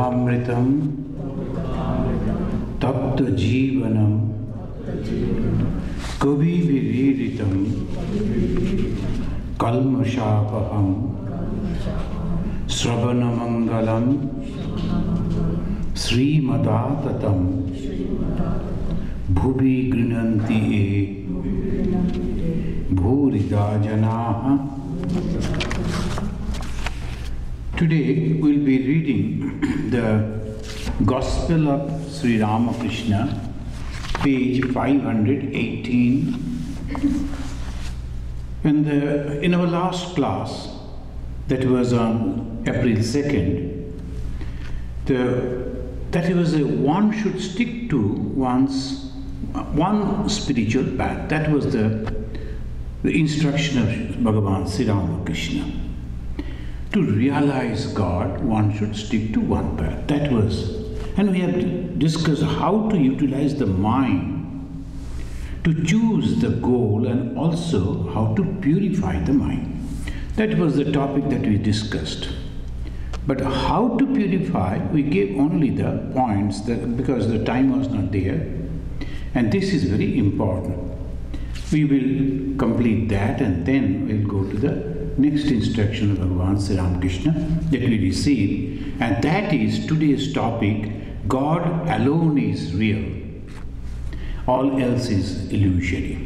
Amritam Tapta Jivanam Kavi Viriritam Kalmashapaham Sravanamangalam Srimadatam Bhubi Grinanti E Bhurida Janaha. Today we'll be reading the Gospel of Sri Ramakrishna, page 518. In our last class, that was on April 2nd, that was one should stick to one spiritual path. That was the instruction of Bhagavan Sri Ramakrishna. To realize God, one should stick to one path. That was, and we have discussed how to utilize the mind to choose the goal and also how to purify the mind. That was the topic that we discussed. But how to purify, we gave only the points because the time was not there. And this is very important. We will complete that and then we'll go to the next instruction of Bhagavan Sri Ramakrishna that we receive. And that is today's topic, God alone is real. All else is illusory.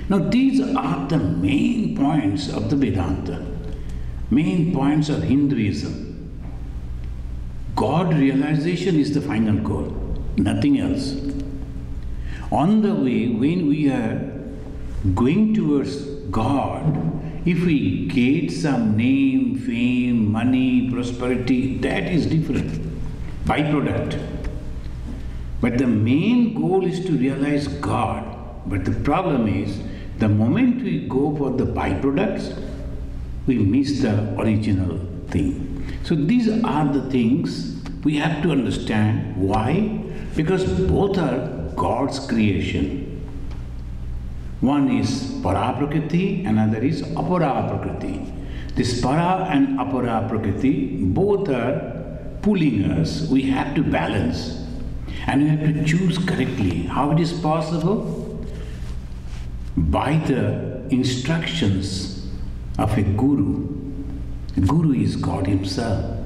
Now these are the main points of the Vedanta, main points of Hinduism. God realization is the final goal, nothing else. On the way, when we are going towards God, if we get some name, fame, money, prosperity, that is different, byproduct. But the main goal is to realize God. But the problem is, the moment we go for the byproducts, we miss the original thing. So these are the things we have to understand. Why? Because both are God's creation. One is para prakriti, another is apara prakriti. This para and apara prakriti both are pulling us. We have to balance and we have to choose correctly. How it is possible? By the instructions of a guru. The guru is God himself.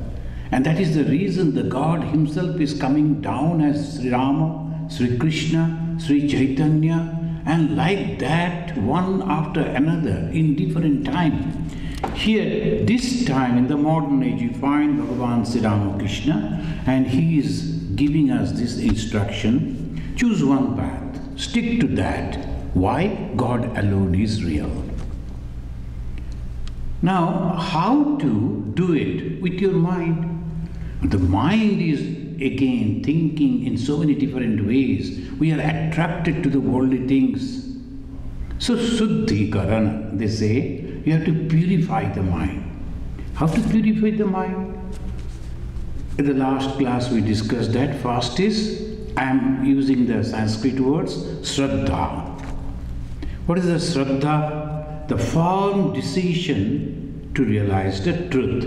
And that is the reason the God himself is coming down as Sri Rama, Sri Krishna, Sri Chaitanya, and like that, one after another, in different time. Here, this time, in the modern age, you find Bhagavan Sri Ramakrishna, and he is giving us this instruction. Choose one path, stick to that. Why? God alone is real. Now, how to do it with your mind? The mind is again thinking in so many different ways. We are attracted to the worldly things. So Suddhikarana, they say, you have to purify the mind. How to purify the mind? In the last class we discussed that. First is, I am using the Sanskrit words, Shraddha. What is the Shraddha? The firm decision to realize the truth.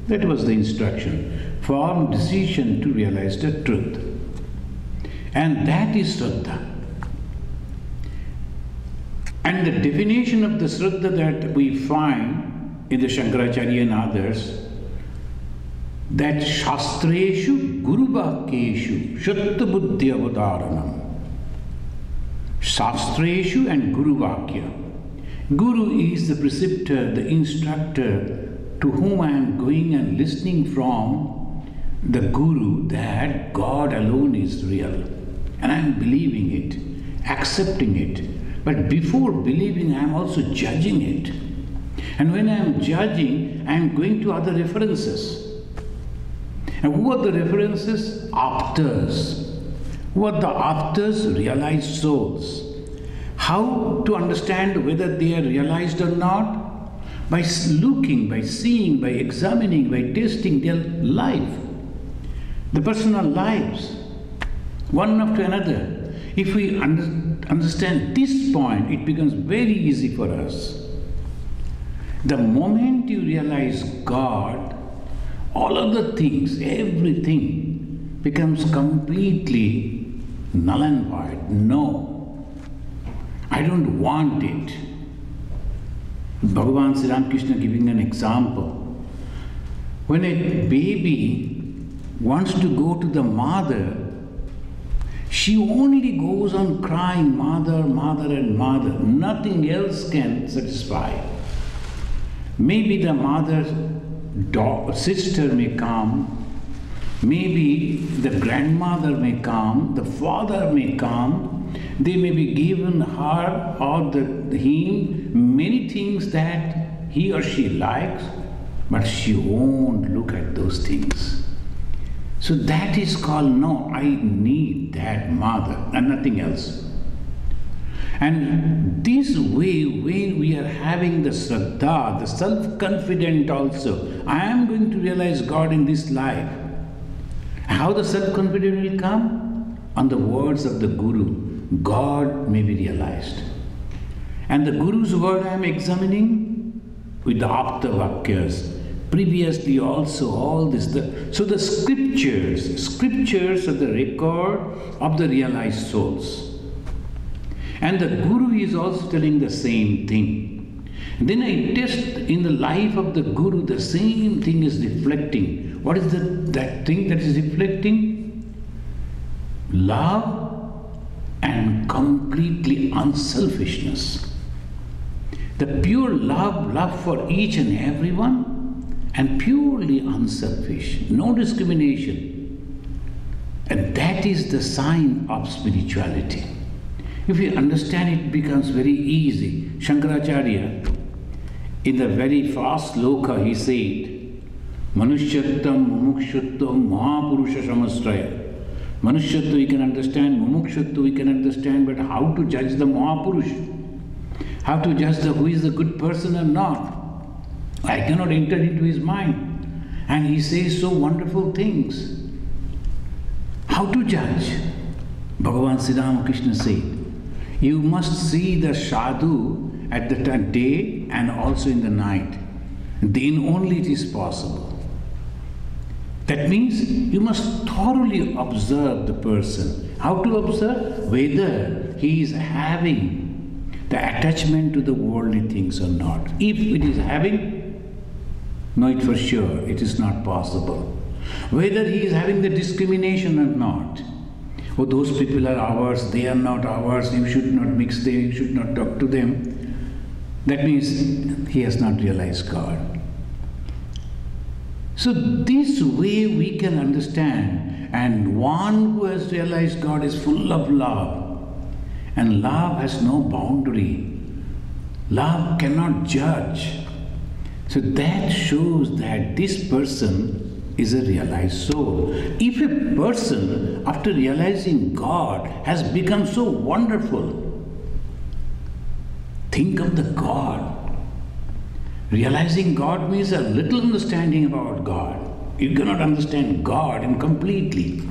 That was the instruction. Firm decision to realize the truth. And that is Shraddha. And the definition of the Shraddha that we find in the Shankaracharya and others, that Shastreshu Guru Vakyeshu Shatta Buddhi Avadaranam. Shastreshu and Guru Vakya. Guru is the preceptor, the instructor to whom I am going and listening from the Guru that God alone is real. And I am believing it, accepting it. But before believing, I am also judging it. And when I am judging, I am going to other references. And who are the references? Aptas. Who are the aptas? Realized souls. How to understand whether they are realized or not? By looking, by seeing, by examining, by tasting their life. The personal lives, one after another. If we understand this point, it becomes very easy for us. The moment you realize God, all other things, everything becomes completely null and void. No, I don't want it. Bhagavan Sri Ramakrishna giving an example. When a baby wants to go to the mother, she only goes on crying, mother, mother and mother. Nothing else can satisfy. Maybe the mother's sister may come, maybe the grandmother may come, the father may come, they may be given her or him many things that he or she likes, but she won't look at those things. So that is called, no, I need that mother and nothing else. And this way, when we are having the Shraddha, the self-confident also, I am going to realize God in this life. How the self-confident will come? On the words of the Guru, God may be realized. And the Guru's word I am examining with the Apta Vakyas. Previously also all this. So the scriptures are the record of the realized souls. And the Guru is also telling the same thing. And then I test in the life of the Guru, the same thing is reflecting. What is that thing that is reflecting? Love and completely unselfishness. The pure love for each and everyone, and purely unselfish, no discrimination. And that is the sign of spirituality. If you understand it, becomes very easy. Shankaracharya, in the very first sloka, he said, Manushyattam mumukshuttam mahapurusha samastraya. Manushyattu we can understand, mumukshuttu we can understand, but how to judge the Mahapurusha? How to judge who is a good person or not? I cannot enter into his mind. And he says so wonderful things. How to judge? Bhagavan Sri Ramakrishna said, you must see the sadhu at the day and also in the night. Then only it is possible. That means you must thoroughly observe the person. How to observe? Whether he is having the attachment to the worldly things or not. If it is having, know it for sure, it is not possible. Whether he is having the discrimination or not. Oh, those people are ours, they are not ours, you should not mix them, you should not talk to them. That means he has not realized God. So this way we can understand, and one who has realized God is full of love, and love has no boundary. Love cannot judge. So that shows that this person is a realized soul. If a person, after realizing God, has become so wonderful, think of the God. Realizing God means a little understanding about God. You cannot understand God completely.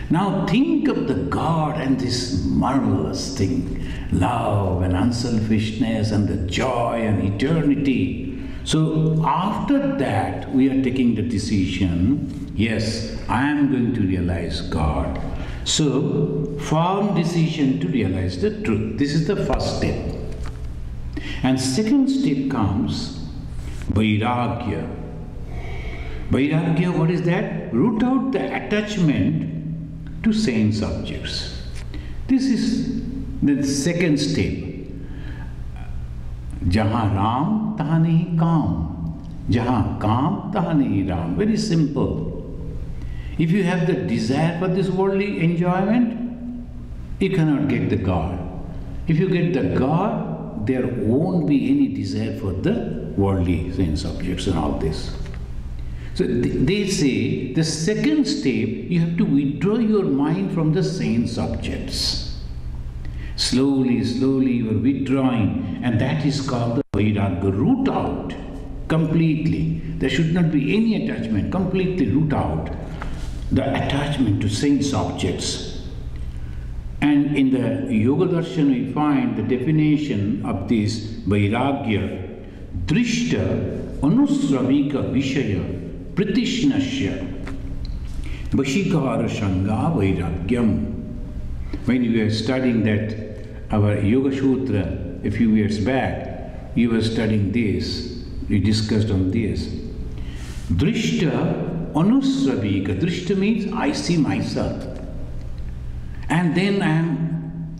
Now think of the God and this marvelous thing, love and unselfishness and the joy and eternity. So after that we are taking the decision, yes, I am going to realize God. So firm decision to realize the truth. This is the first step. And second step comes Vairagya. Vairagya, what is that? Root out the attachment to sense objects. This is the second step. Jahan Ram, tahan nahi Kaam. Jahan Kaam, tahan nahi Ram. Very simple. If you have the desire for this worldly enjoyment, you cannot get the God. If you get the God, there won't be any desire for the worldly sense objects and all this. So they say the second step, you have to withdraw your mind from the sense objects. Slowly, slowly you are withdrawing, and that is called the Vairagya. Root out completely. There should not be any attachment. Completely root out the attachment to sense objects. And in the Yoga Darshan we find the definition of this Vairagya. Drishta anusravika vishaya Pratishnasya Vashikara Shanga Vairagyam. When we were studying that, our Yoga Sutra a few years back, you were studying this, we discussed on this. Drishta Anusravika. Drishta means I see myself. And then I am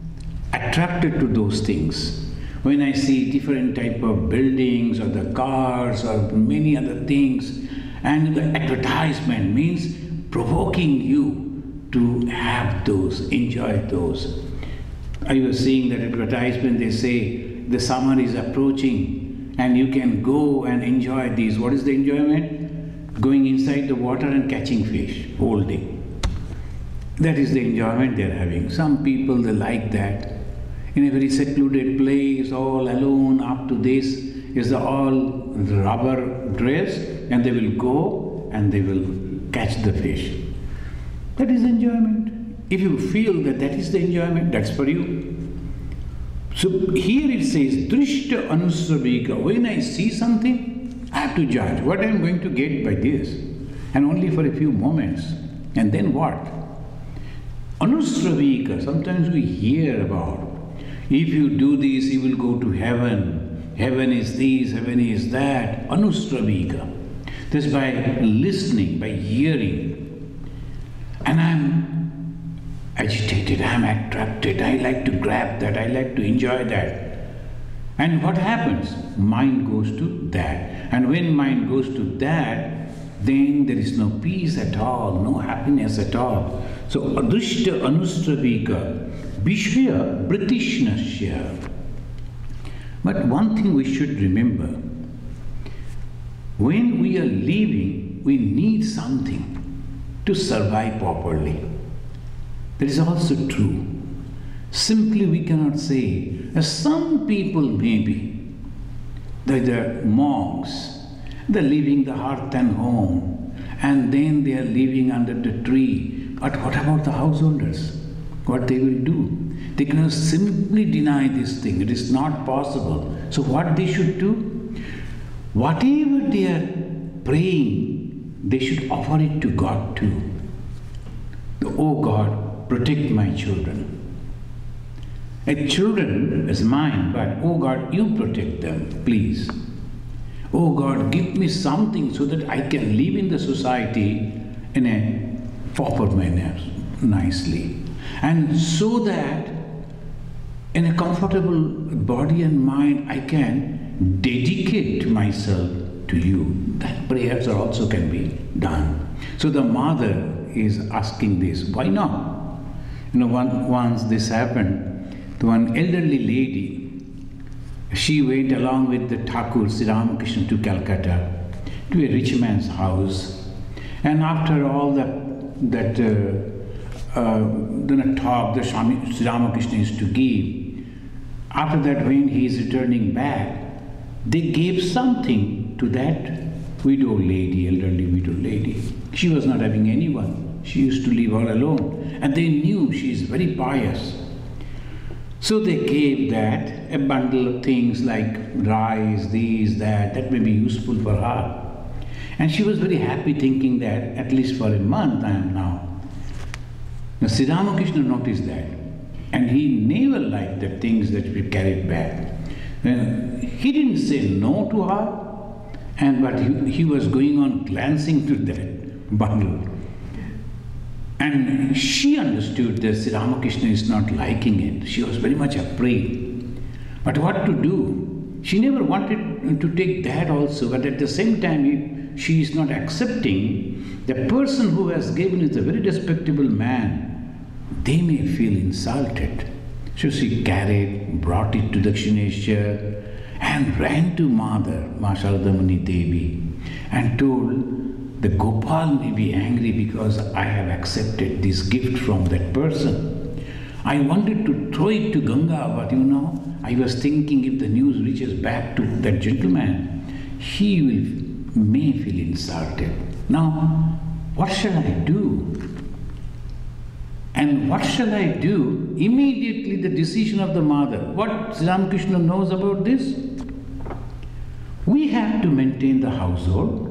attracted to those things. When I see different type of buildings or the cars or many other things, and the advertisement means provoking you to have those, enjoy those. I was seeing that advertisement, they say the summer is approaching and you can go and enjoy these. What is the enjoyment? Going inside the water and catching fish all day. That is the enjoyment they are having. Some people, they like that. In a very secluded place, all alone, up to this is the all rubber dress, and they will go and they will catch the fish. That is enjoyment. If you feel that that is the enjoyment, that's for you. So here it says, Drishta Anusravika. When I see something, I have to judge what I am going to get by this, and only for a few moments. And then what? Anusravika, sometimes we hear about, if you do this, you will go to heaven. Heaven is this, heaven is that. Anusravika. This by listening, by hearing. And I'm agitated, I'm attracted, I like to grab that, I like to enjoy that. And what happens? Mind goes to that. And when mind goes to that, then there is no peace at all, no happiness at all. So, Adrishta Anustravika, Vishya Pratishnasya. But one thing we should remember, when we are living, we need something to survive properly. That is also true. Simply we cannot say, some people maybe, they're monks, they're leaving the hearth and home, and then they are living under the tree. But what about the householders? What they will do? They cannot simply deny this thing. It is not possible. So what they should do? Whatever they are praying, they should offer it to God too. Oh God, protect my children. A children is mine, but oh God, you protect them, please. Oh God, give me something so that I can live in the society in a proper manner, nicely. And so that in a comfortable body and mind, I can dedicate myself to you. That prayers also can be done. So the mother is asking this. Why not? Once this happened, to one elderly lady, she went along with the Thakur, Sri Ramakrishna, to Calcutta, to a rich man's house. And after all that talk that Swami, Sri Ramakrishna used to give, after that when he is returning back, they gave something to that widow lady, elderly widow lady. She was not having anyone. She used to live all alone. And they knew she is very pious. So they gave that, a bundle of things like rice, this, that may be useful for her. And she was very happy thinking that at least for a month I am now. Now Sri Ramakrishna noticed that. And he never liked the things that we carried back. He didn't say no to her, but he was going on glancing to that bundle. And she understood that Sri Ramakrishna is not liking it. She was very much afraid. But what to do? She never wanted to take that also, but at the same time, she is not accepting. The person who has given is a very respectable man. They may feel insulted. So she carried, brought it to Dakshineshwar, and ran to Mother, Ma Sharadamani Devi, and told, the Gopal may be angry because I have accepted this gift from that person. I wanted to throw it to Ganga, but I was thinking if the news reaches back to that gentleman, he may feel insulted. Now, what shall I do? And what shall I do? Immediately the decision of the mother. What Sri Ramakrishna knows about this? We have to maintain the household.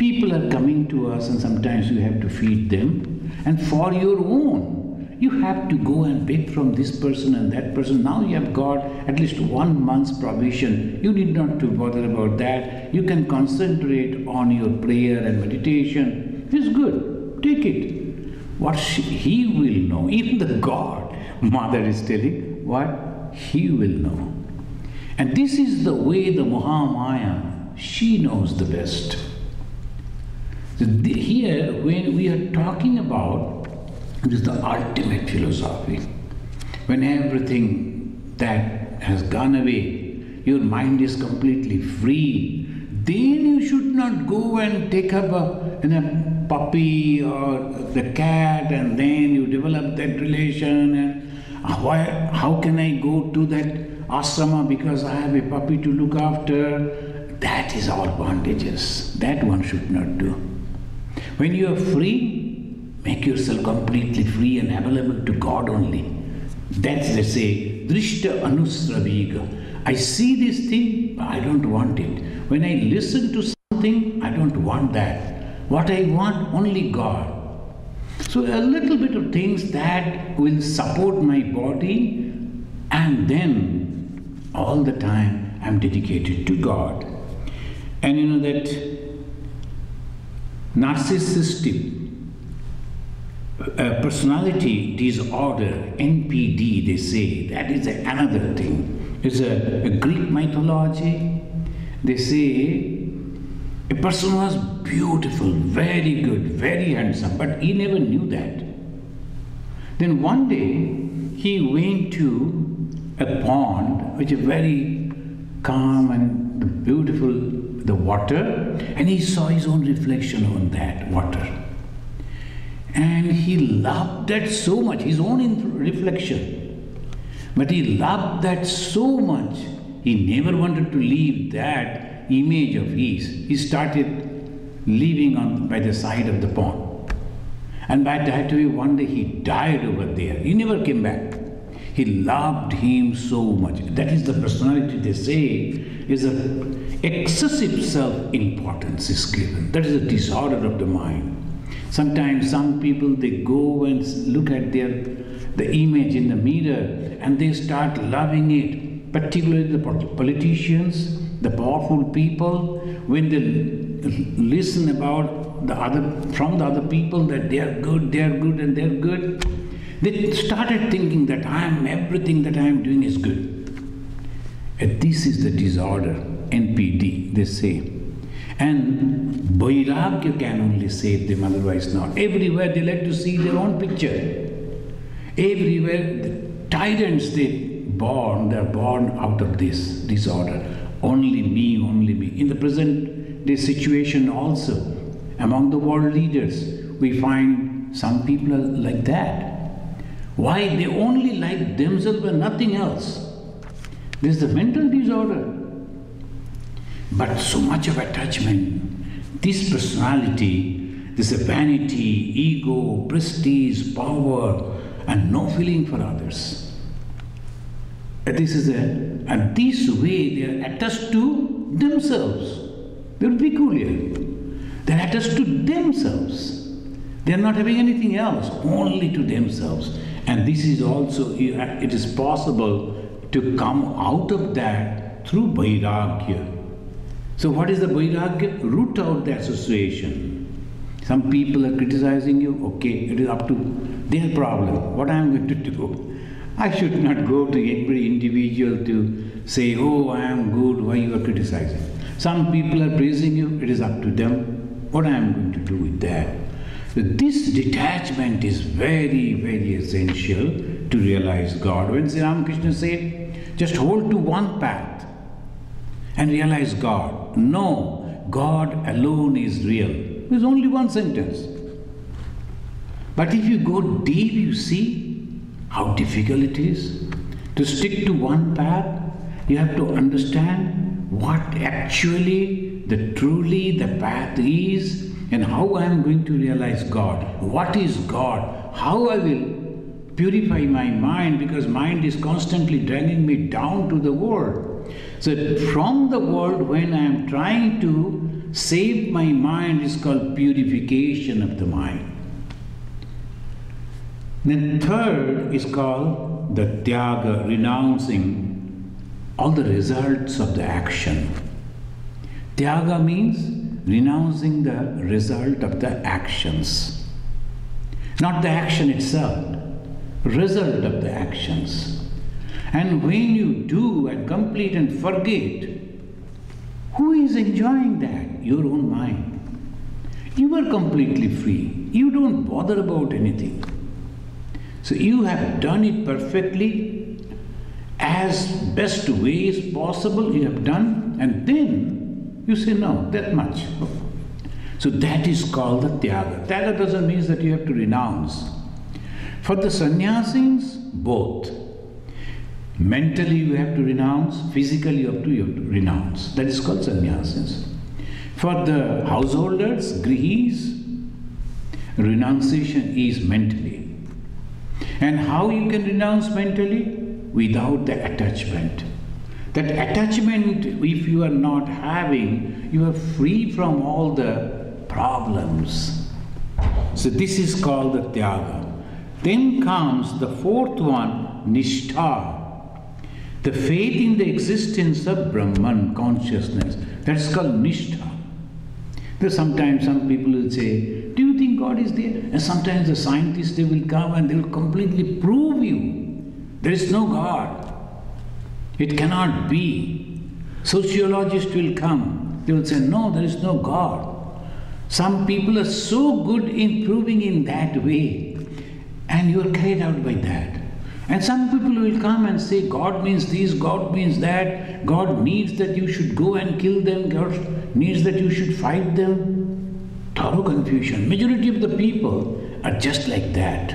People are coming to us and sometimes you have to feed them. And for your own, you have to go and beg from this person and that person. Now you have got at least 1 month's provision. You need not to bother about that. You can concentrate on your prayer and meditation. It's good. Take it. What he will know, even the God, Mother is telling, what he will know. And this is the way the Mahamaya, she knows the best. So here, when we are talking about, it is the ultimate philosophy. When everything that has gone away, your mind is completely free, then you should not go and take up a puppy or the cat and then you develop that relation and how can I go to that ashrama because I have a puppy to look after. That is all bondages. That one should not do. When you are free, make yourself completely free and available to God only. That's, they say, drishta anusraviga. I see this thing, but I don't want it. When I listen to something, I don't want that. What I want, only God. So a little bit of things that will support my body, and then all the time I'm dedicated to God. And you know that narcissistic personality disorder, NPD, they say, that is another thing. It's a Greek mythology. They say a person was beautiful, very good, very handsome, but he never knew that. Then one day he went to a pond which is very calm and beautiful, the water, and he saw his own reflection on that water. And he loved that so much, his own reflection. But he loved that so much, he never wanted to leave that image of his. He started living by the side of the pond. And by that way, one day he died over there. He never came back. He loved him so much. That is the personality, they say, is an excessive self-importance is given. That is a disorder of the mind. Sometimes some people, they go and look at the image in the mirror and they start loving it, particularly the politicians, the powerful people, when they listen about from the other people that they are good and they are good, they started thinking that everything that I am doing is good. And this is the disorder, NPD, they say. And Vairagya can only save them, otherwise not. Everywhere they like to see their own picture. Everywhere the tyrants they are born out of this disorder. Only me, only me. In the present day situation also, among the world leaders, we find some people are like that. Why? They only like themselves and nothing else. This is the mental disorder. But so much of attachment, this personality, this vanity, ego, prestige, power, and no feeling for others. And this way they are attached to themselves. They are peculiar. They are attached to themselves. They are not having anything else, only to themselves. And this is also, it is possible to come out of that through Vairagya. So what is the Vairagya? Root out the association. Some people are criticizing you, okay, it is up to their problem. What I am going to do? I should not go to every individual to say, oh, I am good, why you are criticizing? Some people are praising you, it is up to them. What I am going to do with that? So this detachment is very, very essential to realize God. When Sri Ramakrishna said, just hold to one path and realize God. No, God alone is real. There is only one sentence. But if you go deep, you see how difficult it is to stick to one path. You have to understand what actually truly the path is and how I am going to realize God. What is God? How I will purify my mind, because mind is constantly dragging me down to the world. So from the world, when I am trying to save my mind is called purification of the mind. Then third is called the tyaga, renouncing all the results of the action. Tyaga means renouncing the result of the actions. Not the action itself, result of the actions. And when you do and complete and forget, who is enjoying that? Your own mind. You are completely free. You don't bother about anything. So you have done it perfectly, as best ways possible you have done, and then you say, no, that much. So that is called the tyaga. Tyaga doesn't mean that you have to renounce. For the sannyasis, both. Mentally you have to renounce, physically you have to renounce. That is called sannyasis. For the householders, grihis, renunciation is mentally. And how you can renounce mentally? Without the attachment. That attachment, if you are not having, you are free from all the problems. So this is called the tyaga. Then comes the fourth one, nishtha. The faith in the existence of Brahman, consciousness. That's called nishtha. There's sometimes some people will say, do you think God is there? And sometimes the scientists, they will come and they will completely prove you. There is no God. It cannot be. Sociologists will come. They will say, no, there is no God. Some people are so good in proving in that way. And you are carried out by that. And some people will come and say, God means this, God means that. God needs that you should go and kill them. God needs that you should fight them. Thorough confusion. Majority of the people are just like that.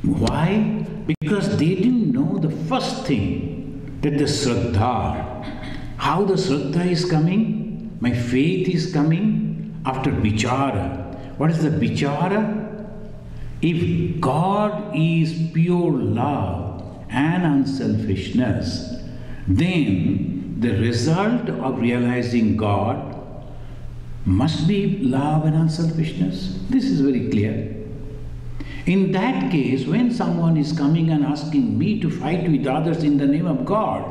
Why? Because they didn't know the first thing, that the Shraddha, how the Shraddha is coming, my faith is coming after Vichara. What is the Vichara? If God is pure love and unselfishness, then the result of realizing God must be love and unselfishness. This is very clear. In that case, when someone is coming and asking me to fight with others in the name of God,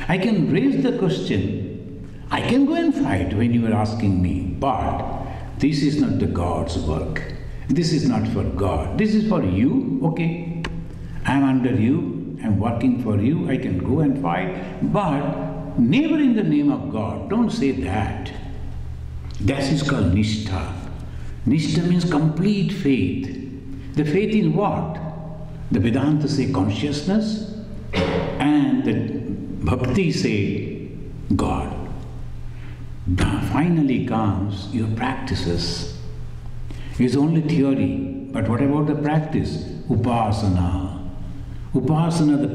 I can raise the question, I can go and fight when you are asking me, but this is not the God's work. This is not for God. This is for you, okay? I am under you, I am working for you, I can go and fight, but never in the name of God. Don't say that. That is called nishtha. Nishtha means complete faith. The faith in what? The Vedanta say consciousness, and the Bhakti say God. Finally comes your practices. It's only theory, but what about the practice? Upasana. Upasana, the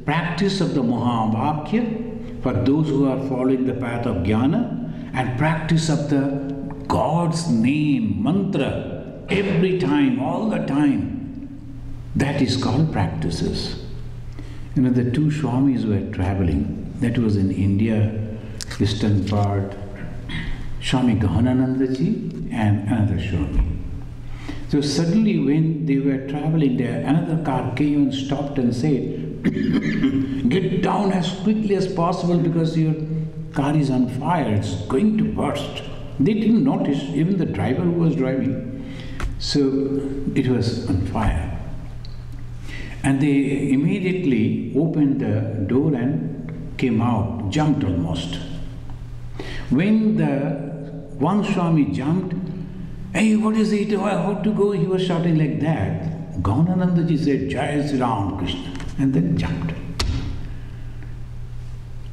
practice of the Mahavakya, for those who are following the path of jnana, and practice of the God's name, mantra, every time, all the time. That is called practices. You know, the two Swamis were traveling. That was in India, eastern part, Swami Gahananandaji and another Swami. So suddenly when they were traveling there, another car came and stopped and said, get down as quickly as possible because your car is on fire, it's going to burst. They didn't notice, even the driver who was driving. So it was on fire. And they immediately opened the door and came out, jumped almost. When the one Swami jumped, hey, what is it? How to go? He was shouting like that. Gahananandaji said, Jai Sri Ramakrishna, and then jumped.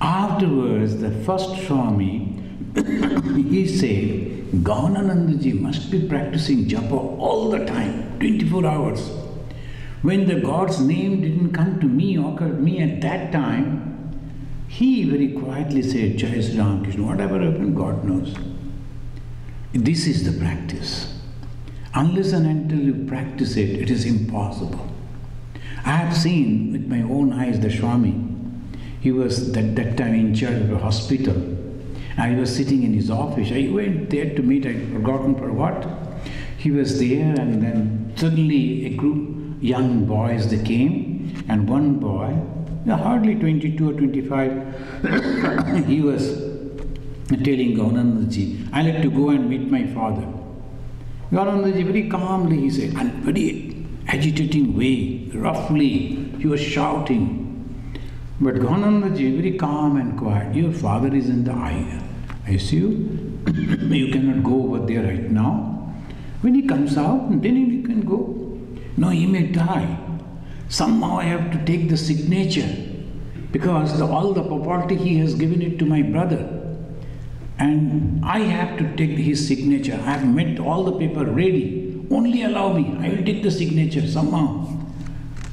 Afterwards, the first Swami, he said, Gahananandaji must be practicing japa all the time, 24 hours. When the God's name didn't come to me, occurred to me at that time, he very quietly said, Jai Sri Ramakrishna, whatever happened, God knows. This is the practice. Unless and until you practice it, it is impossible. I have seen with my own eyes the Swami. He was that time in charge of a hospital. I was sitting in his office. I went there to meet, I'd forgotten for what. He was there, and then suddenly a group young boys, they came, and one boy, hardly 22 or 25, he was telling Gaunandaji, I like to go and meet my father. Gaunandaji very calmly, he said, and very agitating way, roughly, he was shouting. But Gaunandaji, very calm and quiet, your father is in the ICU, you cannot go over there right now. When he comes out, then you can go. No, he may die. Somehow I have to take the signature, because all the property he has given it to my brother. And I have to take his signature. I have made all the paper ready. Only allow me. I will take the signature somehow.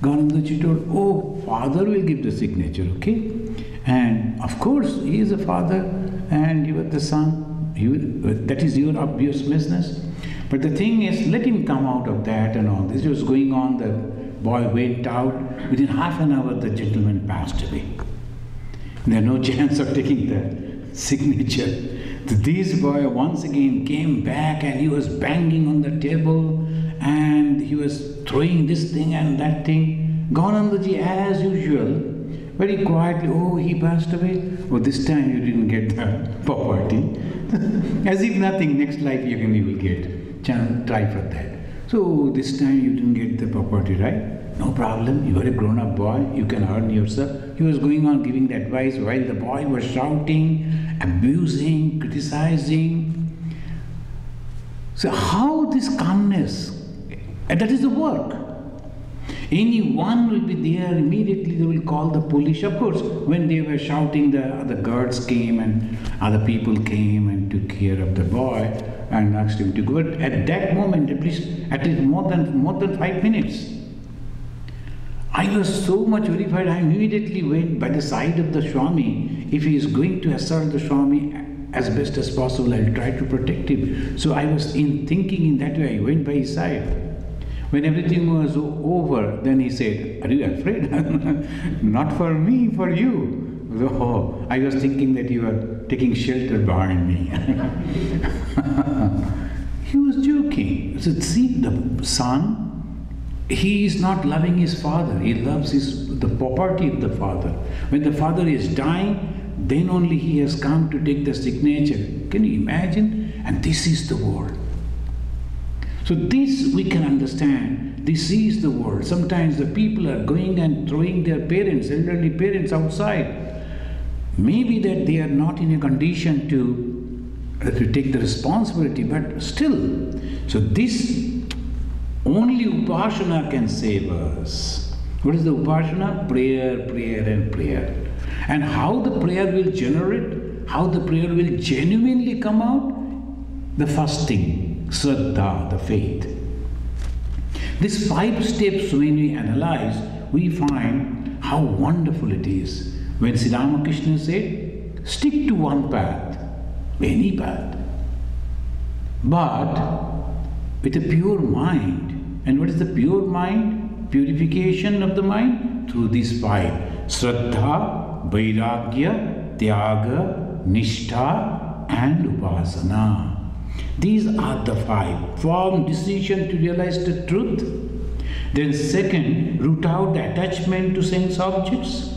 Gaunandaji told, oh, father will give the signature, okay? And of course, he is the father and you are the son. That is your obvious business. But the thing is, let him come out of that and all. This was going on. The boy went out. Within half an hour, the gentleman passed away. There no chance of taking the signature. This boy once again came back and he was banging on the table and he was throwing this thing and that thing. Gaunandaji, as usual, very quietly, oh, he passed away. Oh, this time you didn't get the property. As if nothing, next life you will get. Try for that. So this time you didn't get the property, right? No problem, you are a grown-up boy, you can earn yourself. He was going on giving the advice while the boy was shouting, abusing, criticizing. So how this calmness, and that is the work. Anyone will be there, immediately they will call the police. Of course, when they were shouting, the guards came and other people came and took care of the boy and asked him to go. But at that moment, at least more than 5 minutes, I was so much verified. I immediately went by the side of the Swami. If he is going to assault the Swami as best as possible, I'll try to protect him. So I was thinking in that way. I went by his side. When everything was over, then he said, are you afraid? Not for me, for you. Oh, I was thinking that you were taking shelter behind me. He was joking. He said, see, the son, he is not loving his father. He loves the property of the father. When the father is dying, then only he has come to take the signature. Can you imagine? And this is the world. So this we can understand. This is the world. Sometimes the people are going and throwing their parents, elderly parents outside. Maybe that they are not in a condition to take the responsibility, but still. So this only Upasana can save us. What is the Upasana? Prayer, prayer and prayer. And how the prayer will generate, how the prayer will genuinely come out? The first thing, Shraddha, the faith. These 5 steps, when we analyze, we find how wonderful it is. When Sri Ramakrishna said, stick to one path, any path, but with a pure mind. And what is the pure mind? Purification of the mind through these 5. Shraddha, Vairagya, Tyaga, Nishtha and Upasana. These are the 5. Firm decision to realize the truth. Then second, root out the attachment to sense objects.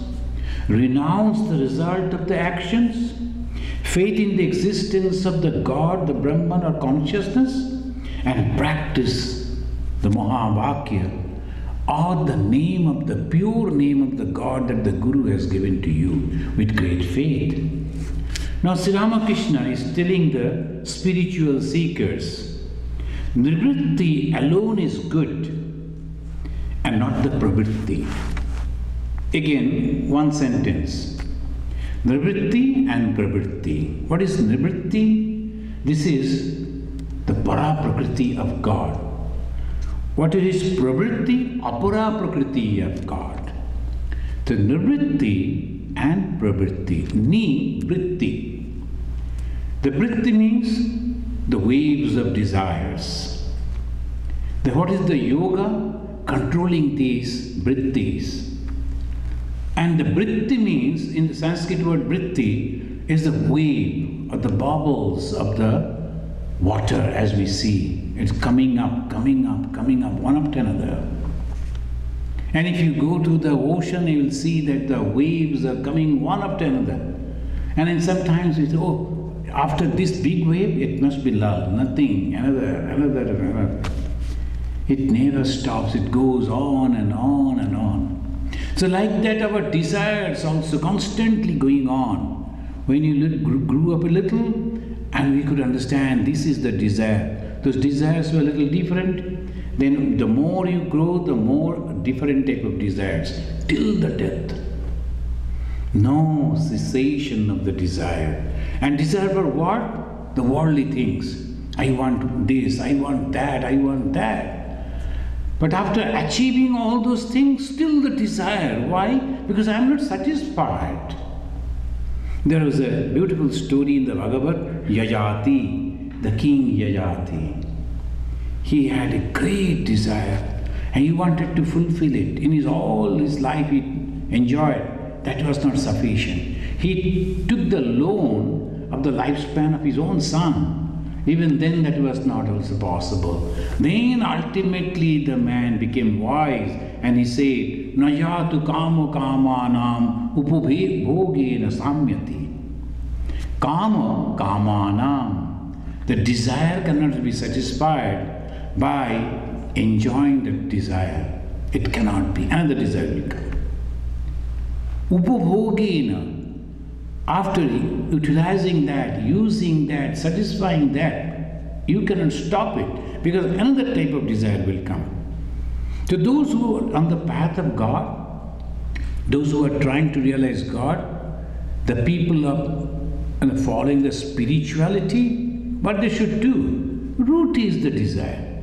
Renounce the result of the actions. Faith in the existence of the God, the Brahman or consciousness. And practice the Mahavakya, or the name of the pure name of the God that the Guru has given to you with great faith. Now Sri Ramakrishna is telling the spiritual seekers, Nivritti alone is good and not the pravritti. Again, one sentence. Nivritti and pravritti. What is nivritti? This is the para prakriti of God. What is pravritti? Apara prakriti of God. The nivritti and pravritti. Ni vritti. The vritti means the waves of desires. What is the yoga? Controlling these vrittis. And the vritti means, in the Sanskrit word vritti, is the wave or the bubbles of the water as we see. It's coming up, coming up, coming up, one after another. And if you go to the ocean, you will see that the waves are coming one after another. And then sometimes we say, oh, after this big wave, it must be lull, nothing, another. It never stops, it goes on and on and on. So like that, our desires also constantly going on. When you grew up a little, and we could understand this is the desire. Those desires were a little different. Then the more you grow, the more different type of desires, till the death. No cessation of the desire. And desire for what? The worldly things. I want this, I want that, I want that. But after achieving all those things, still the desire. Why? Because I am not satisfied. There was a beautiful story in the Bhagavad, Yajati, the king Yajati. He had a great desire and he wanted to fulfill it. In all his life he enjoyed. That was not sufficient. He took the loan of the lifespan of his own son. Even then that was not also possible. Then ultimately the man became wise and he said, Najatu kamo kamanam upabhogena samyati. Kama kamanam. The desire cannot be satisfied by enjoying the desire. It cannot be. Another desire will come. Upabhogena. After utilizing that, using that, satisfying that, you cannot stop it because another type of desire will come. So those who are on the path of God, those who are trying to realize God, the people are following the spirituality, what they should do? Root is the desire.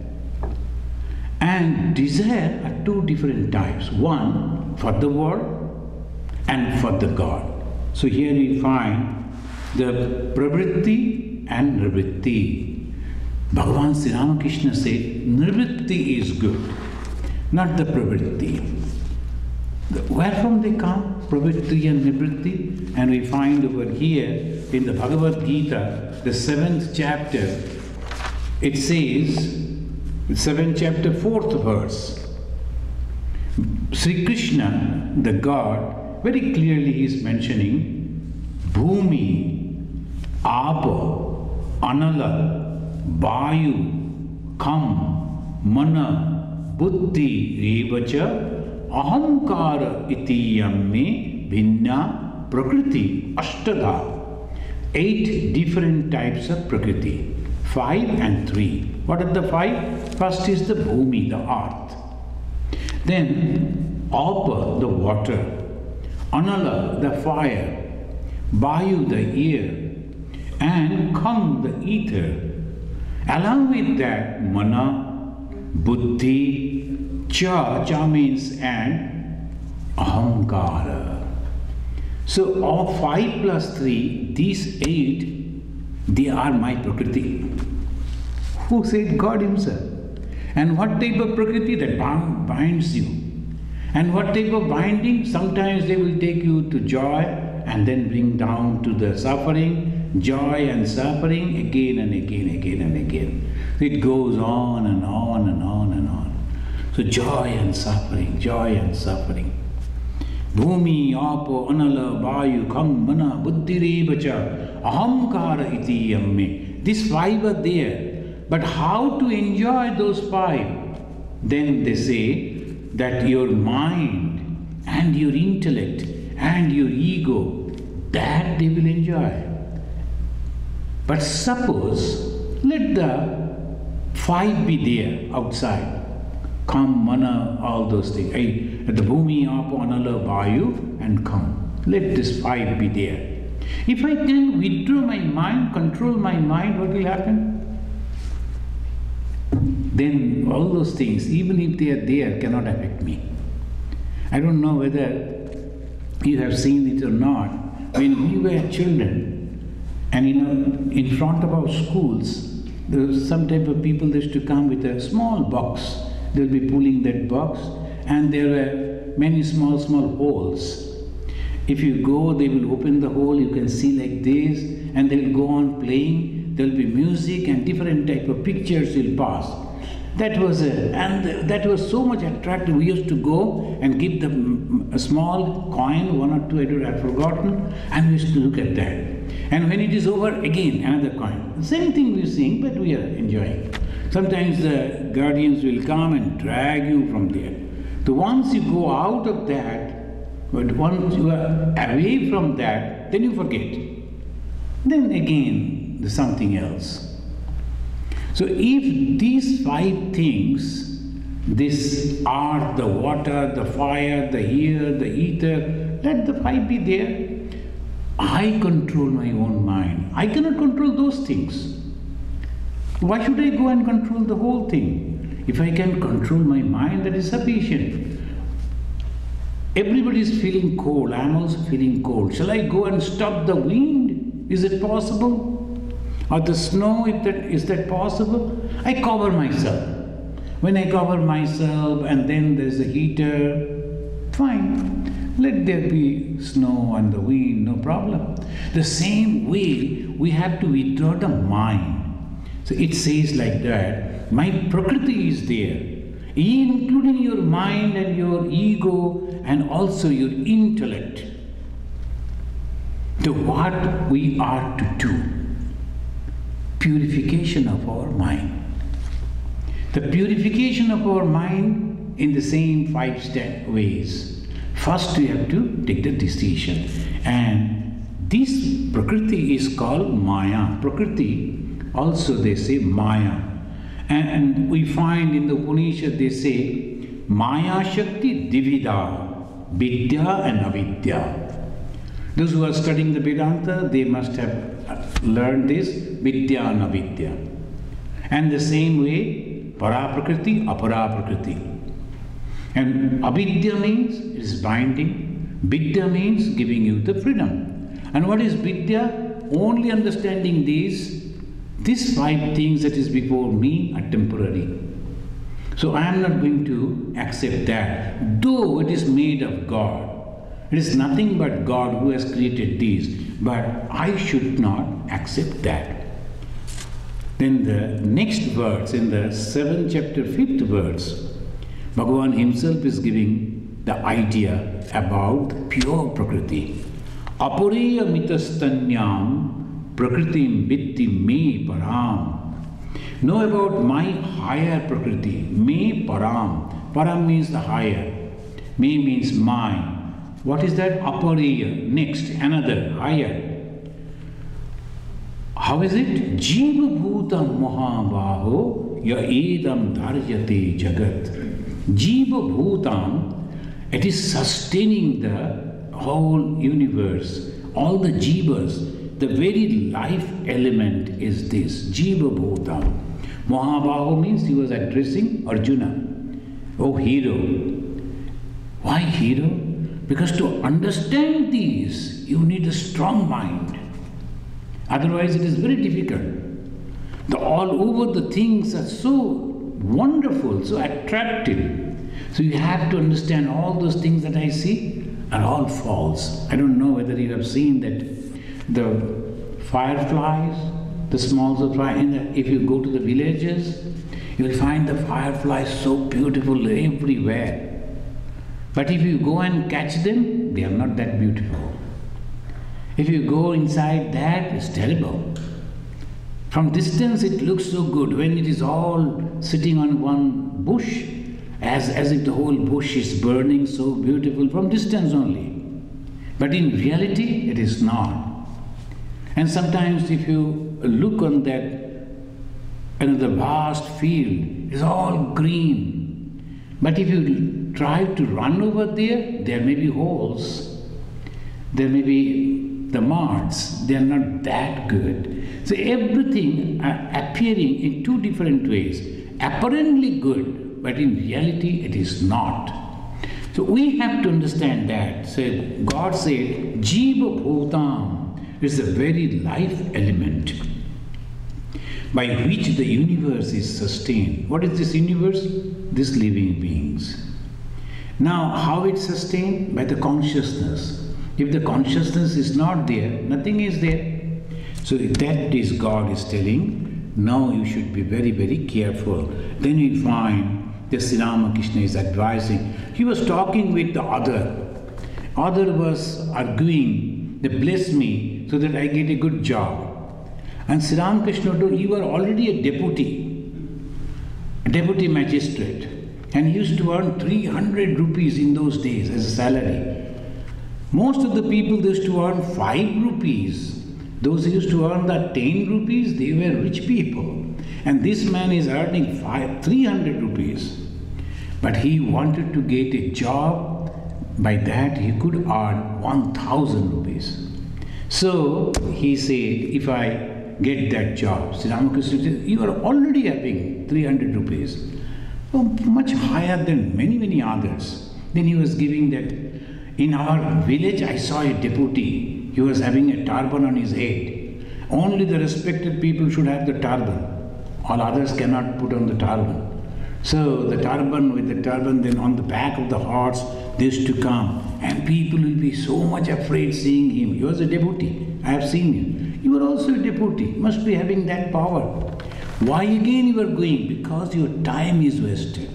And desire are two different types. One for the world and for the God. So here we find the pravritti and nivritti. Bhagavan Sri Ramakrishna said, nivritti is good, not the pravritti. Where from they come? Pravritti and nivritti. And we find over here in the Bhagavad Gita, the 7th chapter, it says, 7th chapter, 4th verse. Sri Krishna, the God, very clearly he is mentioning Bhumi, Apa, Anala, Vayu, Kam, Mana, Buddhi, Revacha, Ahamkara iti yamme bhinna prakriti ashtada. 8 different types of prakriti. 5 and 3. What are the 5? First is the Bhumi, the earth. Then Apa, the water. Anala, the fire, Vayu, the air, and Kam, the ether. Along with that, Mana, Buddhi, Cha means and Ahamkara. So, of 5 plus 3, these 8, they are my Prakriti. Who said? God Himself. And what type of Prakriti? That binds you. And what type of binding? Sometimes they will take you to joy and then bring down to the suffering, joy and suffering again and again, again and again. It goes on and on and on and on. So joy and suffering, joy and suffering. Bhumi, Apo, Anala, Vayu, Kam, Mana, Buddhi, Revacha, Ahamkara iti yamme. These 5 are there. But how to enjoy those 5? Then they say, that your mind and your intellect and your ego, that they will enjoy. But suppose, let the 5 be there outside. Kam, Mana, all those things. The Bhumi, Apo, Anala, Vayu and Kam. Let this 5 be there. If I can withdraw my mind, control my mind, what will happen? Then all those things, even if they are there, cannot affect me. I don't know whether you have seen it or not. When we were children, and in front of our schools, there was some type of people that used to come with a small box. They'll be pulling that box, and there were many small holes. If you go, they will open the hole, you can see like this, and they will go on playing. There will be music and different type of pictures will pass. That was that was so much attractive. We used to go and give them a small coin, 1 or 2, I've forgotten, and we used to look at that. And when it is over, again another coin. Same thing we sing, but we are enjoying. Sometimes the guardians will come and drag you from there. So once you go out of that, but once you are away from that, then you forget. Then again, there's something else. So if these 5 things, this earth, the water, the fire, the air, the ether, let the 5 be there. I control my own mind. I cannot control those things. Why should I go and control the whole thing? If I can control my mind, that is sufficient. Everybody is feeling cold. I am also feeling cold. Shall I go and stop the wind? Is it possible? Or the snow, is that possible? I cover myself. When I cover myself and then there's a heater, fine. Let there be snow and the wind, no problem. The same way we have to withdraw the mind. So it says like that, my prakriti is there, including your mind and your ego and also your intellect. So what we are to do? Purification of our mind. The purification of our mind in the same 5 ways. First we have to take the decision, and this prakriti is called Maya. Prakriti also they say Maya, and we find in the Upanishad they say Maya Shakti Divida, Vidya and Avidya. Those who are studying the Vedanta, they must have learned this, Vidya and Avidya. And the same way, Para Prakriti, Apara Prakriti. And Avidya means it is binding, Vidya means giving you the freedom. And what is Vidya? Only understanding these 5 things that is before me are temporary. So I am not going to accept that, though it is made of God. It is nothing but God who has created these, but I should not accept that. Then the next verse, in the 7th chapter, 5th verse, Bhagavan himself is giving the idea about pure Prakriti. Apareya mitastanyam prakritim vitti me param. Know about my higher Prakriti, me param. Param means the higher. Me means mine. What is that? Apareya, next, another, higher. How is it? Jiva bhutam mahabaho ya edam dharyate jagat. Jiva bhutam, it is sustaining the whole universe, all the jivas. The very life element is this, Jiva bhutam. Mahabaho means he was addressing Arjuna. Oh hero. Why hero? Because to understand these, you need a strong mind. Otherwise, it is very difficult. All over the things are so wonderful, so attractive. So you have to understand all those things that I see are all false. I don't know whether you have seen that the fireflies, the small fireflies, if you go to the villages, you will find the fireflies so beautiful everywhere. But if you go and catch them, they are not that beautiful. If you go inside that, it's terrible. From distance it looks so good. When it is all sitting on one bush, as if the whole bush is burning, so beautiful from distance only. But in reality, it is not. And sometimes if you look on that another vast field, it's all green. But if you try to run over there may be holes. There may be the marks, they are not that good. So everything appearing in 2 different ways, apparently good, but in reality it is not. So we have to understand that. So God said, Jiva Bhutam is the very life element by which the universe is sustained. What is this universe? These living beings. Now, how it's sustained? By the consciousness. If the consciousness is not there, nothing is there. So that is God is telling, now you should be very, very careful. Then we find that Sri Ramakrishna is advising. He was talking with the other. Other was arguing, they bless me so that I get a good job. And Sri Ramakrishna told, you are already a deputy magistrate. And he used to earn 300 rupees in those days as a salary. Most of the people used to earn 5 rupees. Those who used to earn that 10 rupees, they were rich people. And this man is earning 300 rupees. But he wanted to get a job. By that he could earn 1000 rupees. So he said, if I get that job, Sri Ramakrishna said, you are already having 300 rupees. Oh, much higher than many, many others. Then he was giving that. In our village, I saw a deputy. He was having a turban on his head. Only the respected people should have the turban. All others cannot put on the turban. So the turban, with the turban, then on the back of the horse, they used to come. And people will be so much afraid seeing him. He was a deputy. I have seen him. You are also a deputy. Must be having that power. Why again you are going? Because your time is wasted.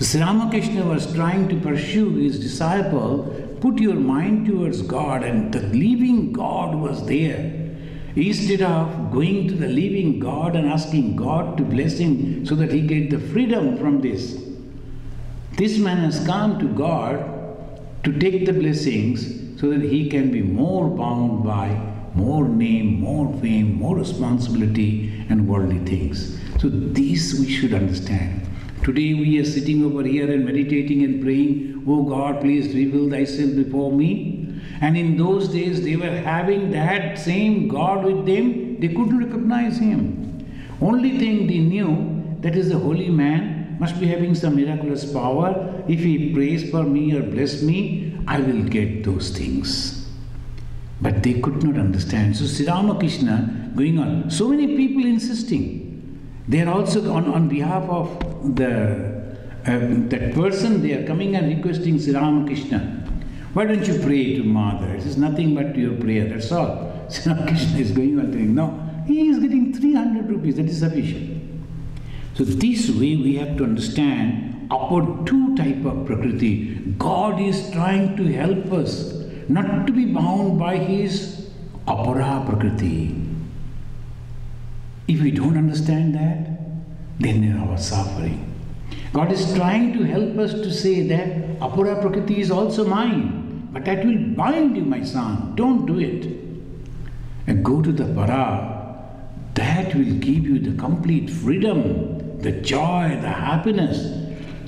Sri Ramakrishna was trying to pursue his disciple, put your mind towards God, and the living God was there. Instead of going to the living God and asking God to bless him so that he get the freedom from this. This man has come to God to take the blessings so that he can be more bound by more name, more fame, more responsibility and worldly things. So this we should understand. Today we are sitting over here and meditating and praying, oh God, please reveal thyself before me. And in those days they were having that same God with them, they couldn't recognize him. Only thing they knew, that is the holy man must be having some miraculous power. If he prays for me or bless me, I will get those things. But they could not understand. So Sri Ramakrishna going on, so many people insisting. They are also on behalf of that person, they are coming and requesting Sri Ramakrishna, why don't you pray to Mother? It is nothing but your prayer, that's all. Sri Ramakrishna is going on saying, no, he is getting 300 rupees, that is sufficient. So this way we have to understand about two type of Prakriti. God is trying to help us not to be bound by his apara Prakriti. If we don't understand that, then there are suffering. God is trying to help us to say that apara Prakriti is also mine, but that will bind you, my son. Don't do it. And go to the para, that will give you the complete freedom, the joy, the happiness.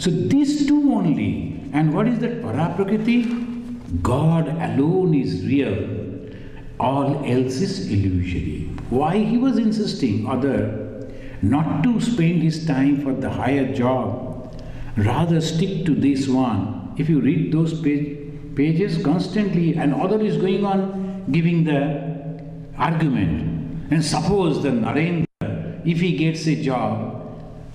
So these two only. And what is that para Prakriti? God alone is real. All else is illusory. Why he was insisting other not to spend his time for the higher job, rather stick to this one. If you read those pages constantly, and other is going on giving the argument. And suppose the Narendra, if he gets a job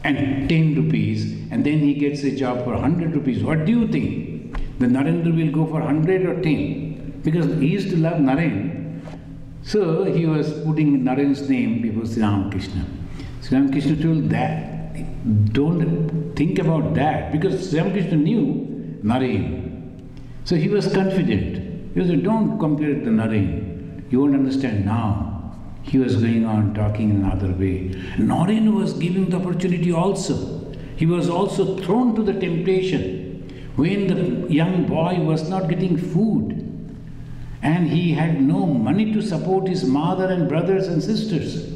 and 10 rupees, and then he gets a job for 100 rupees, what do you think? The Narendra will go for 100 or 10? Because he used to love Narendra. So he was putting Narendra's name before Sri Ramakrishna. Sri Ramakrishna told that, don't think about that, because Sri Ramakrishna knew Naren. So he was confident. He said, don't compare it to Naren. You won't understand now. He was going on talking in another way. Naren was given the opportunity also. He was also thrown to the temptation when the young boy was not getting food. And he had no money to support his mother and brothers and sisters.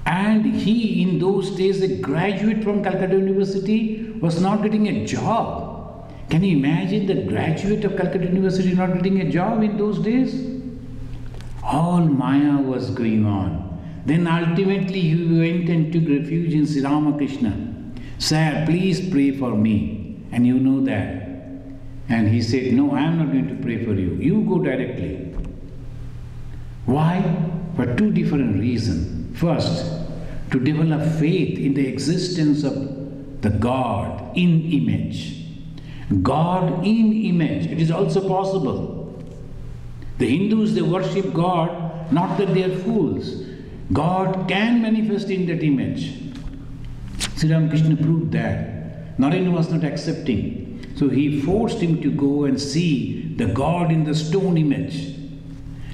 And he, in those days, a graduate from Calcutta University, was not getting a job. Can you imagine the graduate of Calcutta University not getting a job in those days? All Maya was going on. Then ultimately he went and took refuge in Sri Ramakrishna. Sir, please pray for me. And you know that. And he said, no, I am not going to pray for you. You go directly. Why? For two different reasons. First, to develop faith in the existence of the God in image. God in image. It is also possible. The Hindus, they worship God not that they are fools. God can manifest in that image. Sri Ramakrishna proved that. Narayana was not accepting. So he forced him to go and see the God in the stone image.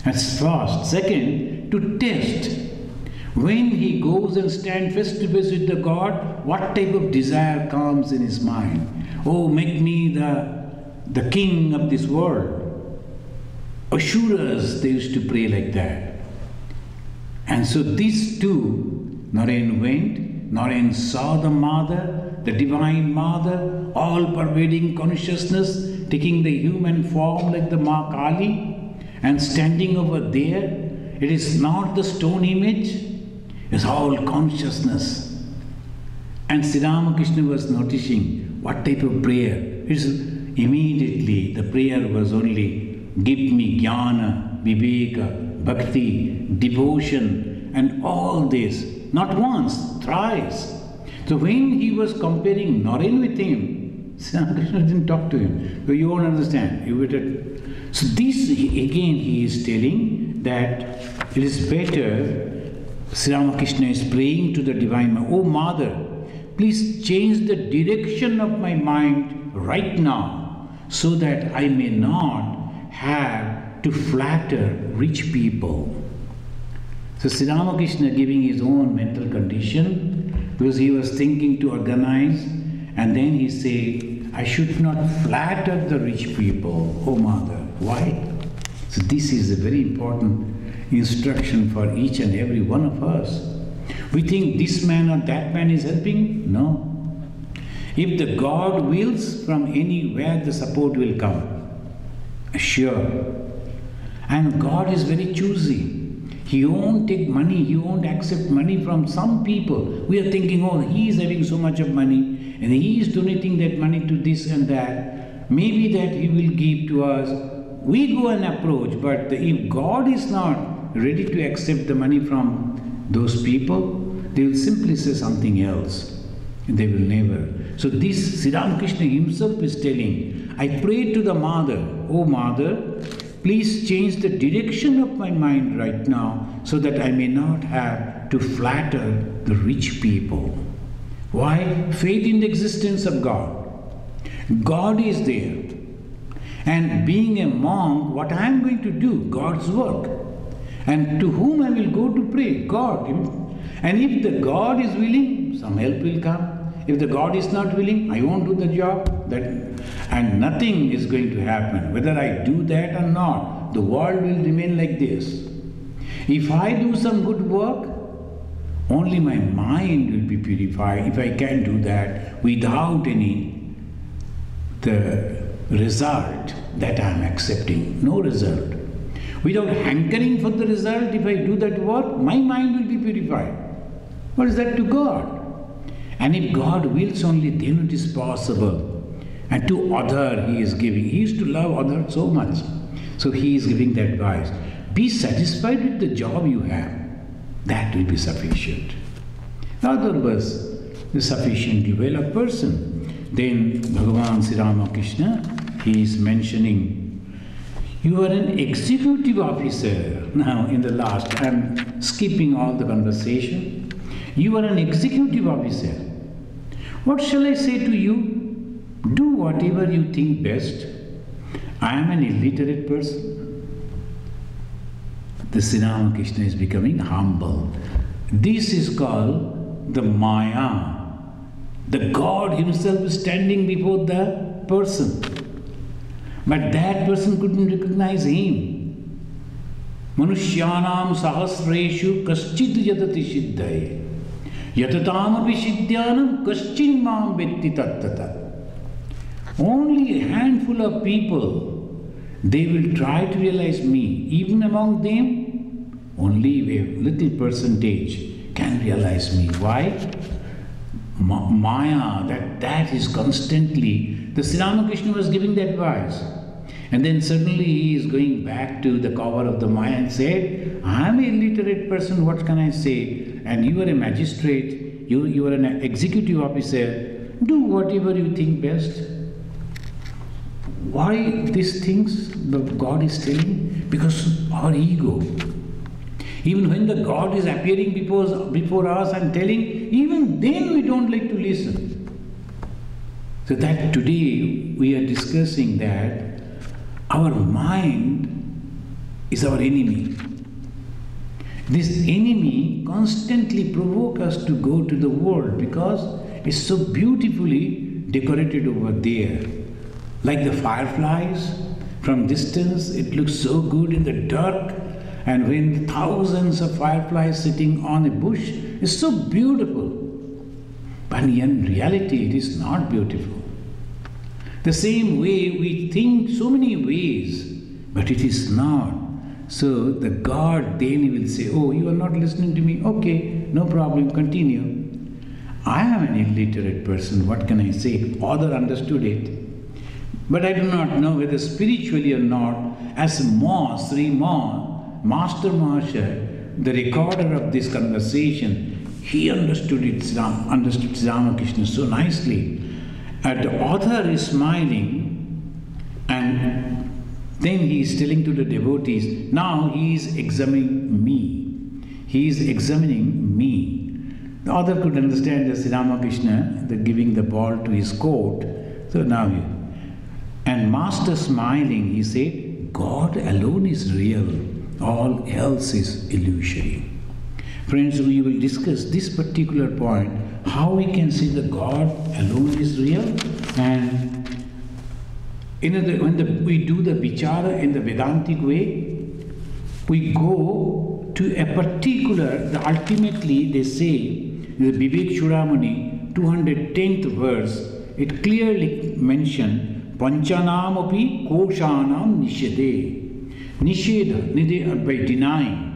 That's first. Second, to test. When he goes and stands face to face with the God, what type of desire comes in his mind? Oh, make me the king of this world. Asuras, they used to pray like that. And so these two, Narayan went, Narayan saw the Mother, the Divine Mother, all-pervading consciousness, taking the human form like the Ma Kali, and standing over there. It is not the stone image, it's all consciousness. And Sri Ramakrishna was noticing what type of prayer. Immediately the prayer was only, give me jnana, viveka, bhakti, devotion, and all this. Not once, thrice. So when he was comparing Narayan with him, Sri Ramakrishna didn't talk to him. So you won't understand. So this, again, he is telling that it is better. Sri Ramakrishna is praying to the Divine Mother. Oh Mother, please change the direction of my mind right now so that I may not have to flatter rich people. So Sri Ramakrishna giving his own mental condition because he was thinking to organize, and then he said, I should not flatter the rich people, oh Mother. Why? So this is a very important instruction for each and every one of us. We think this man or that man is helping? No. If the God wills, from anywhere the support will come. Sure. And God is very choosy. He won't take money, He won't accept money from some people. We are thinking, oh, he is having so much of money and he is donating that money to this and that. Maybe that he will give to us. We go and approach, but if God is not ready to accept the money from those people, they will simply say something else. They will never. So this Sri Ramakrishna himself is telling, I pray to the Mother, oh Mother, please change the direction of my mind right now so that I may not have to flatter the rich people. Why? Faith in the existence of God. God is there. And being a monk, what I am going to do? God's work. And to whom I will go to pray? God. And if the God is willing, some help will come. If the God is not willing, I won't do the job. And nothing is going to happen. Whether I do that or not, the world will remain like this. If I do some good work, only my mind will be purified. If I can do that without the result that I am accepting. No result. Without hankering for the result, if I do that work, my mind will be purified. What is that to God? And if God wills only, then it is possible. And to other he is giving. He used to love others so much. So he is giving the advice. Be satisfied with the job you have. That will be sufficient. The other was the sufficiently well-off person. Then Bhagavan Sri Ramakrishna, he is mentioning, you are an executive officer. Now in the last, I am skipping all the conversation. You are an executive officer. What shall I say to you? Do whatever you think best. I am an illiterate person. The Sri Ramakrishna is becoming humble. This is called the Maya. The God himself is standing before the person. But that person couldn't recognize him. Manushyanam sahasreshu kaschid yadati siddhaye. Yatatam abhisiddhyanam kaschin mam vetti tattata. Only a handful of people, they will try to realize me. Even among them, only a little percentage can realize me. Why? Maya, that is constantly, the Sri Ramakrishna was giving the advice. And then suddenly he is going back to the cover of the Maya and said, I am an illiterate person, what can I say? And you are a magistrate, you are an executive officer, do whatever you think best. Why these things God is telling? Because our ego. Even when the God is appearing before us and telling, even then we don't like to listen. So that today we are discussing that our mind is our enemy. This enemy constantly provokes us to go to the world because it's so beautifully decorated over there. Like the fireflies, from distance it looks so good in the dark, and when thousands of fireflies sitting on a bush, it's so beautiful. But in reality it is not beautiful. The same way we think so many ways, but it is not. So the God then will say, oh, you are not listening to me? Okay, no problem, continue. I am an illiterate person, what can I say? Other understood it. But I do not know whether spiritually or not, as Sri Ma, Master Maharshal, the recorder of this conversation, he understood Ramakrishna so nicely. And the author is smiling, and then he is telling to the devotees, now he is examining me. He is examining me. The author could understand that Sri Ramakrishna, giving the ball to his court. So now he, and Master smiling, he said, God alone is real, all else is illusory. Friends, we will discuss this particular point, how we can see that God alone is real. And when we do the vichara in the Vedantic way, we go to a particular, ultimately they say, the Vivek Chudamani, 210th verse, it clearly mentioned, Panchanam api koshanam nishede. Nisheda, by denying.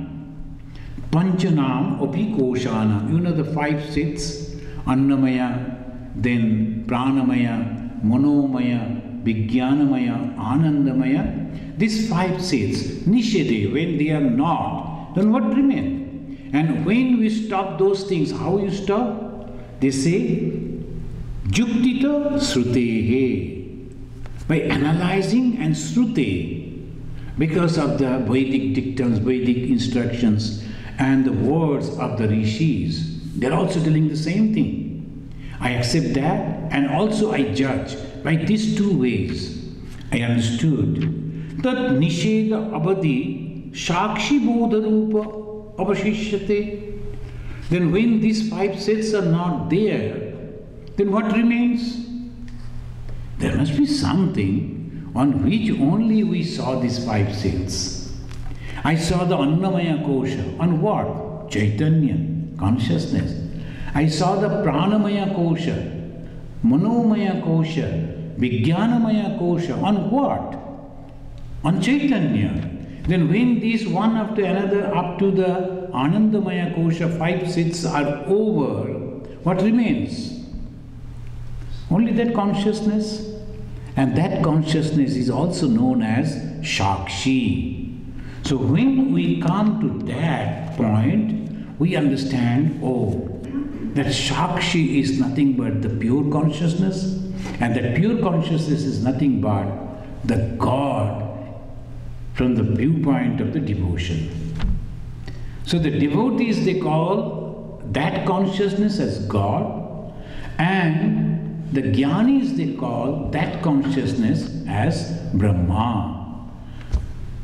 Panchanam api koshanam. You know the 5 sits, Annamaya, then Pranamaya, Manomaya, Vijnanamaya, Anandamaya. These 5 sits, Nishede, when they are not, then what remains? And when we stop those things, how you stop? They say, Juktita Srutehe. By analyzing and Srute, because of the Vedic dictums, Vedic instructions, and the words of the Rishis, they're also telling the same thing. I accept that, and also I judge by these 2 ways. I understood that Nisheda Abadi Shakshi Bodharupa Avashishyate. Then when these 5 sets are not there, then what remains? There must be something on which only we saw these 5 sets. I saw the Annamaya Kosha. On what? Chaitanya, consciousness. I saw the Pranamaya Kosha, Manomaya Kosha, Vijnanamaya Kosha. On what? On Chaitanya. Then when these one after another up to the Anandamaya Kosha 5 sits are over, what remains? Only that consciousness. And that consciousness is also known as Shakshi. So when we come to that point, we understand, oh, that Shakshi is nothing but the pure consciousness, and that pure consciousness is nothing but the God from the viewpoint of the devotion. So the devotees, they call that consciousness as God, and the Jnanis, they call that consciousness as Brahma.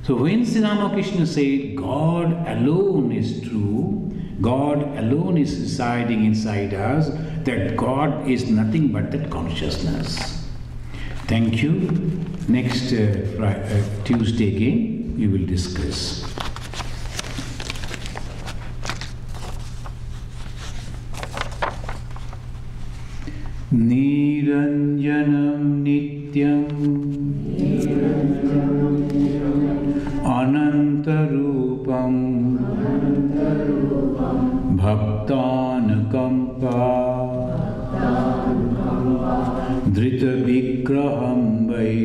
So when Sri Ramakrishna said God alone is true, God alone is residing inside us, that God is nothing but that consciousness. Thank you. Next Tuesday again, we will discuss. Niranjanam Nityam Anantarupam Bhaktanukampa Drita Vigraham Vai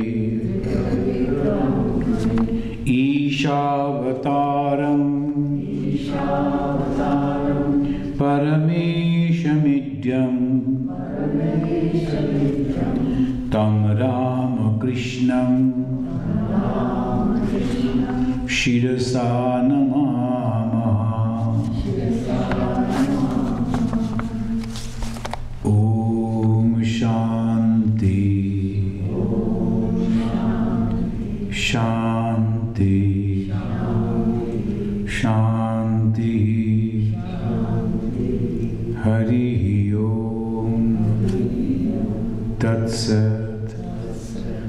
Ishavataram Parameshamidyam Tam Ramakrishnam Shirasa Namamaha. Tat Sat.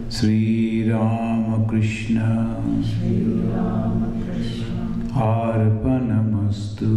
Sri Ramakrishna Arpanamastu.